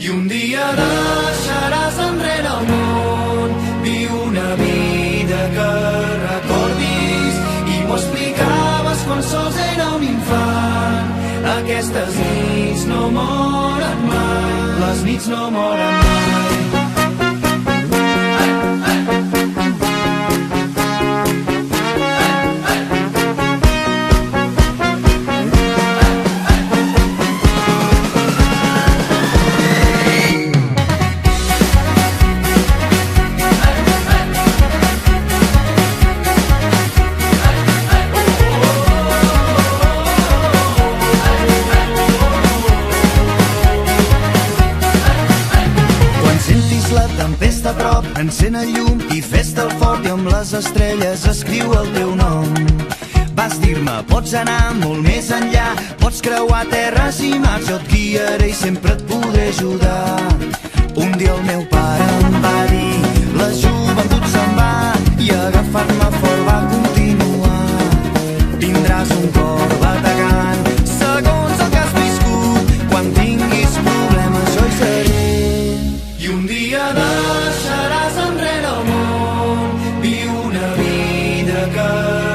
I un dia deixaràs enrere el món, viu una vida que recordis, i m'ho explicaves quan sols era un infant. Aquestes nits no moren mai, les nits no moren mai. Tempesta a prop, encén el llum i fes-te el fort, i amb les estrelles escriu el teu nom. Vas dir-me, pots anar molt més enllà, pots creuar terres i mars, jo et guiaré i sempre et podré ajudar. Un dia el meu pare em va dir, la joventut se'n va, i agafant-me fort va continuar. Tindràs un cor bategant, segons el que has viscut, quan tinguis problemes jo hi seré. I un dia deixaràs enrere el món, viu una vida que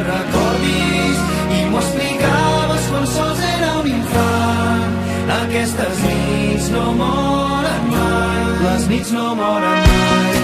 recordis, i m'ho explicaves quan sols era un infant. Aquestes nits no moren mai, les nits no moren mai.